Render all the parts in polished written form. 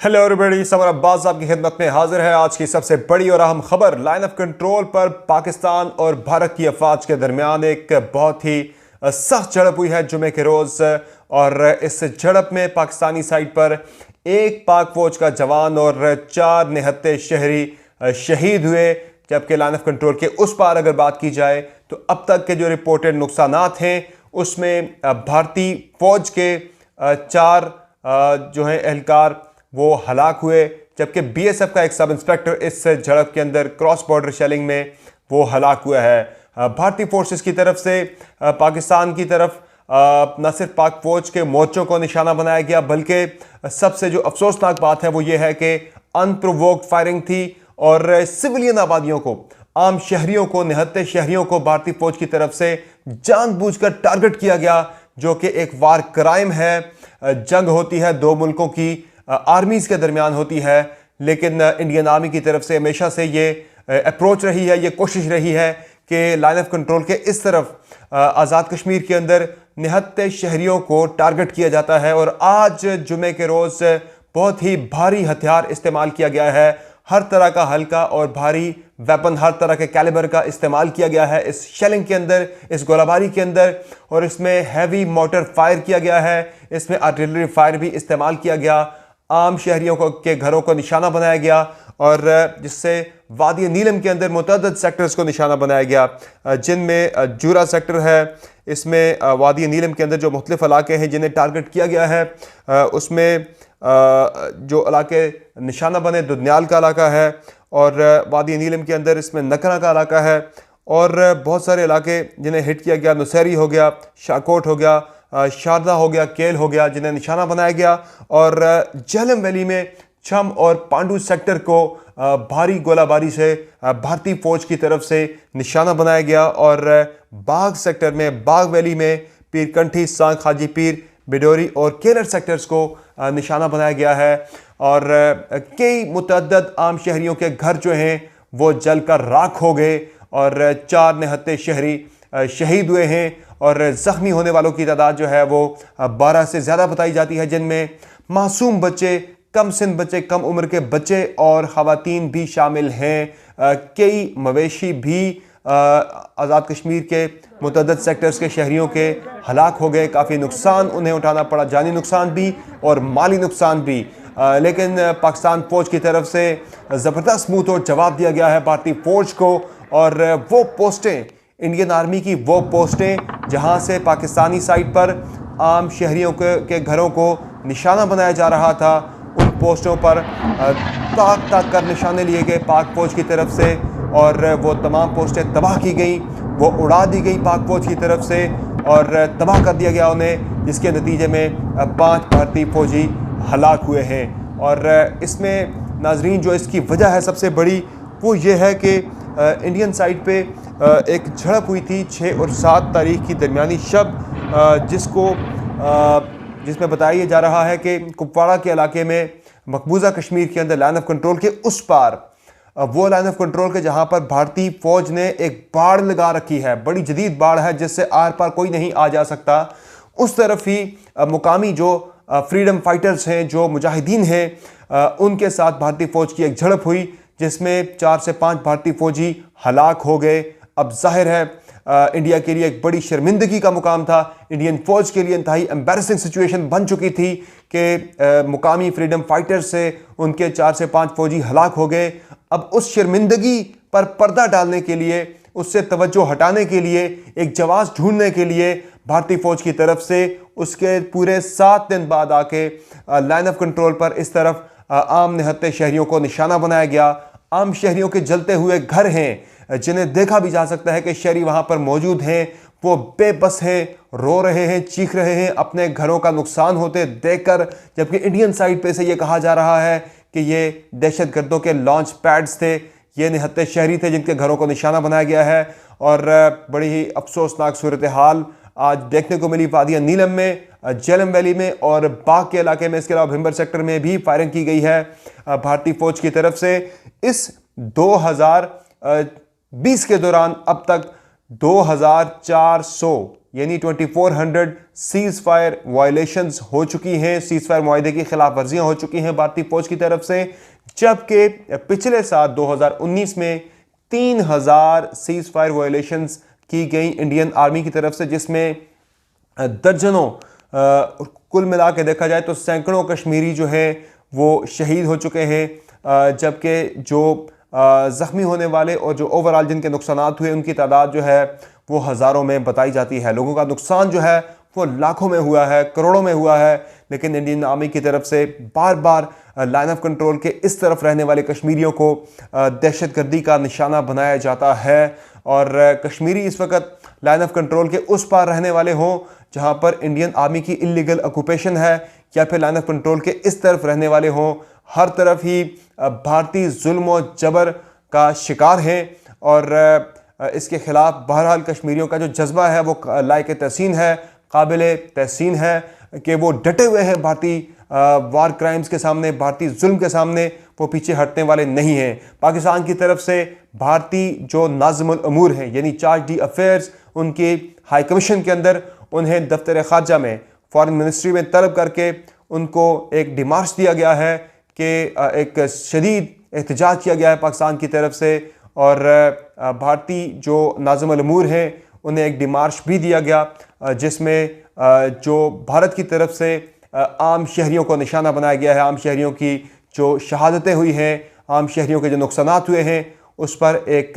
Hello everybody, summer Abbas आपकी खिदमत में हाजिर है। आज की सबसे बड़ी और अहम खबर, लाइन ऑफ कंट्रोल पर पाकिस्तान और भारत की अफवाज के दरमियान एक बहुत ही सख्त झड़प हुई है जुमे के रोज। और इस झड़प में पाकिस्तानी साइड पर एक पाक फौज का जवान और 4 निहत्ते शहरी शहीद हुए, जबकि लाइन ऑफ कंट्रोल के उस पार अगर बात की जाए तो अब तक के जो रिपोर्टेड नुकसानात हैं उसमें भारतीय फौज के 4 जो हैं एहलकार वो हलाक हुए, जबकि बीएसएफ का एक सब इंस्पेक्टर इस झड़प के अंदर क्रॉस बॉर्डर शेलिंग में वो हलाक हुआ है। भारतीय फोर्सेस की तरफ से पाकिस्तान की तरफ न सिर्फ पाक फौज के मोर्चों को निशाना बनाया गया, बल्कि सबसे जो अफसोसनाक बात है वो ये है कि अनप्रोवोक्ड फायरिंग थी और सिविलियन आबादियों को, आम शहरियों को, निहत्ते शहरियों को भारतीय फौज की तरफ से जानबूझकर टारगेट किया गया, जो कि एक वार क्राइम है। जंग होती है दो मुल्कों की आर्मीज के दरमियान होती है, लेकिन इंडियन आर्मी की तरफ से हमेशा से ये अप्रोच रही है, ये कोशिश रही है कि लाइन ऑफ कंट्रोल के इस तरफ आज़ाद कश्मीर के अंदर निहत्ते शहरियों को टारगेट किया जाता है। और आज जुमे के रोज़ बहुत ही भारी हथियार इस्तेमाल किया गया है, हर तरह का हल्का और भारी वेपन, हर तरह के कैलिबर का इस्तेमाल किया गया है इस शेलिंग के अंदर, इस गोलाबारी के अंदर। और इसमें हैवी मोटर फायर किया गया है, इसमें आर्टिलरी फायर भी इस्तेमाल किया गया, आम शहरियों को के घरों को निशाना बनाया गया, और जिससे वादी नीलम के अंदर मुतअद्दिद सेक्टर्स को निशाना बनाया गया, जिनमें जूरा सेक्टर है। इसमें वादी नीलम के अंदर जो मुख्तलिफ इलाके हैं जिन्हें टारगेट किया गया है, उसमें जो इलाके निशाना बने दुदनियाल का इलाका है, और वादी नीलम के अंदर इसमें नकरा का इलाका है, और बहुत सारे इलाके जिन्हें हिट किया गया, नुसैरी हो गया, शाकोट हो गया, शारदा हो गया, केल हो गया, जिन्हें निशाना बनाया गया। और झेलम वैली में छम और पांडू सेक्टर को भारी गोलाबारी से भारतीय फौज की तरफ से निशाना बनाया गया। और बाग सेक्टर में, बाग वैली में पीरकंठी, सांग, हाजी पीर, बिडोरी और केलर सेक्टर्स को निशाना बनाया गया है। और कई मुतअद्दिद आम शहरियों के घर जो हैं वो जलकर राख हो गए, और 4 निहत्ते शहरी शहीद हुए हैं, और ज़ख्मी होने वालों की तादाद जो है वो 12 से ज़्यादा बताई जाती है, जिनमें मासूम बच्चे, कम सिन बच्चे, कम उम्र के बच्चे और ख़वातीन भी शामिल हैं। कई मवेशी भी आज़ाद कश्मीर के मुतअद्दिद सेक्टर्स के शहरियों के हलाक हो गए, काफ़ी नुकसान उन्हें उठाना पड़ा, जानी नुकसान भी और माली नुकसान भी। लेकिन पाकिस्तान फ़ौज की तरफ से ज़बरदस्त मुँह तोड़ जवाब दिया गया है भारतीय फ़ौज को। और वो पोस्टें, इंडियन आर्मी की वो पोस्टें जहां से पाकिस्तानी साइड पर आम शहरियों के घरों को निशाना बनाया जा रहा था, उन पोस्टों पर ताक ताक कर निशाने लिए गए पाक फौज की तरफ से, और वो तमाम पोस्टें तबाह की गई, वो उड़ा दी गई पाक फौज की तरफ से, और तबाह कर दिया गया उन्हें, जिसके नतीजे में 5 भारतीय फौजी हलाक हुए हैं। और इसमें नाजरीन जो इसकी वजह है सबसे बड़ी, वो ये है कि इंडियन साइड पे एक झड़प हुई थी 6 और 7 तारीख की दरमियानी शब, जिसमें बताया जा रहा है कि कुपवाड़ा के इलाके में, मकबूजा कश्मीर के अंदर लाइन ऑफ कंट्रोल के उस पार, वो लाइन ऑफ कंट्रोल के जहां पर भारतीय फौज ने एक बाड़ लगा रखी है, बड़ी जदीद बाड़ है जिससे आर पार कोई नहीं आ जा सकता, उस तरफ ही मुकामी जो फ्रीडम फाइटर्स हैं, जो मुजाहिदीन हैं, उनके साथ भारतीय फौज की एक झड़प हुई, जिसमें 4 से 5 भारतीय फौजी हलाक हो गए। अब जाहिर है इंडिया के लिए एक बड़ी शर्मिंदगी का मुकाम था, इंडियन फौज के लिए इंतहाई एम्बैरसिंग सिचुएशन बन चुकी थी कि मुकामी फ्रीडम फाइटर्स से उनके 4 से 5 फौजी हलाक हो गए। अब उस शर्मिंदगी पर पर्दा डालने के लिए, उससे तवज्जो हटाने के लिए, एक जवाब ढूंढने के लिए भारतीय फौज की तरफ से उसके पूरे 7 दिन बाद आके लाइन ऑफ कंट्रोल पर इस तरफ आम निहत्ते शहरियों को निशाना बनाया गया। आम शहरियों के जलते हुए घर हैं, जिन्हें देखा भी जा सकता है कि शहरी वहां पर मौजूद हैं, वो बेबस हैं, रो रहे हैं, चीख रहे हैं अपने घरों का नुकसान होते देखकर, जबकि इंडियन साइड पे से ये कहा जा रहा है कि ये दहशतगर्दों के लॉन्च पैड्स थे, ये निहत्ते शहरी थे जिनके घरों को निशाना बनाया गया है। और बड़ी ही अफसोसनाक सूरत हाल आज देखने को मिली वादिया नीलम में, झेलम वैली में और बाग के इलाके में। इसके अलावा भिम्बर सेक्टर में भी फायरिंग की गई है भारतीय फौज की तरफ से। इस 2020 के दौरान अब तक 2400 यानी 2400 सीज फायर वायलेशंस हो चुकी हैं, सीज फायर मुआहदे की खिलाफ वर्जियाँ हो चुकी हैं भारतीय फौज की तरफ से, जबकि पिछले साल 2019 में 3000 सीज फायर वायलेशंस की गई इंडियन आर्मी की तरफ से, जिसमें दर्जनों कुल मिला के देखा जाए तो सैकड़ों कश्मीरी जो हैं वो शहीद हो चुके हैं, जबकि जो ज़ख्मी होने वाले और जो ओवरऑल जिनके नुकसानात हुए उनकी तादाद जो है वो हज़ारों में बताई जाती है। लोगों का नुकसान जो है वो लाखों में हुआ है, करोड़ों में हुआ है, लेकिन इंडियन आर्मी की तरफ से बार बार लाइन ऑफ कंट्रोल के इस तरफ रहने वाले कश्मीरियों को दहशतगर्दी का निशाना बनाया जाता है। और कश्मीरी इस वक्त लाइन ऑफ कंट्रोल के उस पार रहने वाले हों जहां पर इंडियन आर्मी की इलीगल ऑक्यूपेशन है, या फिर लाइन ऑफ कंट्रोल के इस तरफ रहने वाले हों, हर तरफ ही भारतीय जुल्म और जबर का शिकार हैं। और इसके खिलाफ बहरहाल कश्मीरियों का जो जज्बा है वो लायक तहसीन है, काबिल तहसीन है कि वो डटे हुए हैं भारतीय वार क्राइम्स के सामने, भारतीय जुल्म के सामने, वो पीछे हटने वाले नहीं हैं। पाकिस्तान की तरफ से भारतीय जो नाज़िमुल अमूर हैं यानी चार्ज डी अफेयर्स, उनके हाई कमीशन के अंदर उन्हें दफ्तर ख़ारजा में फॉरेन मिनिस्ट्री में तलब करके उनको एक डिमार्च दिया गया है कि एक शदीद एहतजाज किया गया है पाकिस्तान की तरफ से, और भारतीय जो नाज़िमुल अमूर हैं उन्हें एक डिमार्च भी दिया गया जिसमें जो भारत की तरफ से आम शहरियों को निशाना बनाया गया है, आम शहरियों की जो शहादतें हुई हैं, आम शहरियों के जो नुकसानात हुए हैं उस पर एक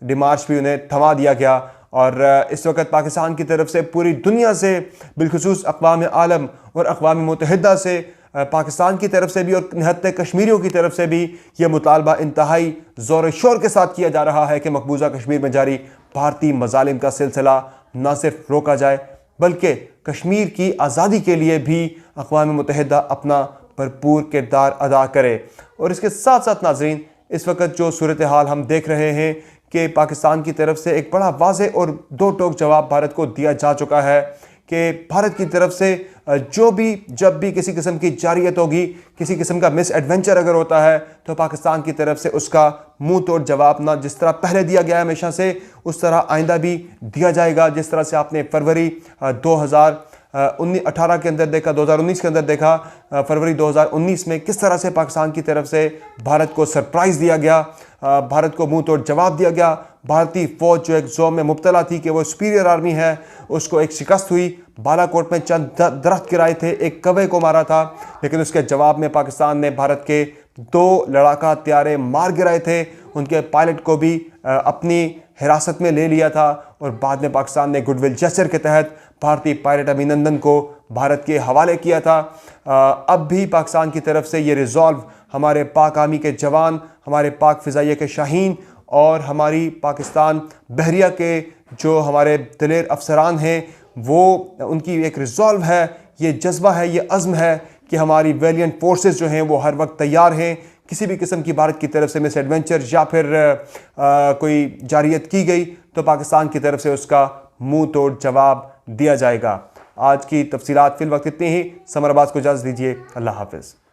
डिमार्च भी उन्हें थमा दिया गया। और इस वक्त पाकिस्तान की तरफ से पूरी दुनिया से, बिलखुसूस अक़वाम आलम और अक़वाम मुत्तहिदा से, पाकिस्तान की तरफ से भी और निहत्ते कश्मीरियों की तरफ से भी यह मुतालबा इंतहाई ज़ोर शोर के साथ किया जा रहा है कि मकबूजा कश्मीर में जारी भारतीय मज़ालिम का सिलसिला न सिर्फ रोका जाए बल्कि कश्मीर की आज़ादी के लिए भी अक़वाम मुत्तहिदा अपना भरपूर किरदार अदा करे। और इसके साथ साथ नाज़रीन, इस वक्त जो सूरत हाल हम देख रहे हैं कि पाकिस्तान की तरफ से एक बड़ा वाज़ेह और दो टोक जवाब भारत को दिया जा चुका है कि भारत की तरफ से जो भी जब भी किसी किस्म की जारियत होगी, किसी किस्म का मिस एडवेंचर अगर होता है तो पाकिस्तान की तरफ से उसका मुंह तोड़ जवाब ना जिस तरह पहले दिया गया है हमेशा से, उस तरह आइंदा भी दिया जाएगा। जिस तरह से आपने फरवरी 2018 के अंदर देखा, 2019 के अंदर देखा, फरवरी 2019 में किस तरह से पाकिस्तान की तरफ से भारत को सरप्राइज़ दिया गया, भारत को मुंह तोड़ जवाब दिया गया। भारतीय फ़ौज जो एक ज़ौम में मुब्तला थी कि वो सुपीरियर आर्मी है, उसको एक शिकस्त हुई। बालाकोट में चंद दरख्त गिराए थे, एक कौवे को मारा था, लेकिन उसके जवाब में पाकिस्तान ने भारत के 2 लड़ाका त्यारे मार गिराए थे, उनके पायलट को भी अपनी हिरासत में ले लिया था। और बाद में पाकिस्तान ने गुडविल जेस्चर के तहत भारतीय पायलट अभिनंदन को भारत के हवाले किया था। अब भी पाकिस्तान की तरफ से ये रिजॉल्व हमारे पाक आर्मी के जवान, हमारे पाक फ़िज़ाइया के शाहीन और हमारी पाकिस्तान बहरिया के जो हमारे दिलेर अफसरान हैं, वो उनकी एक रिजॉल्व है, ये जज्बा है, ये अज़्म है कि हमारी वेलियंट फोर्सेस जो हैं वो हर वक्त तैयार हैं। किसी भी किस्म की भारत की तरफ से मिस एडवेंचर या फिर कोई जारियत की गई तो पाकिस्तान की तरफ से उसका मुंह तोड़ जवाब दिया जाएगा। आज की तफसीलात फिल वक्त इतनी ही। समर अब्बास को इजाज़त दीजिए। अल्लाह हाफ़िज़।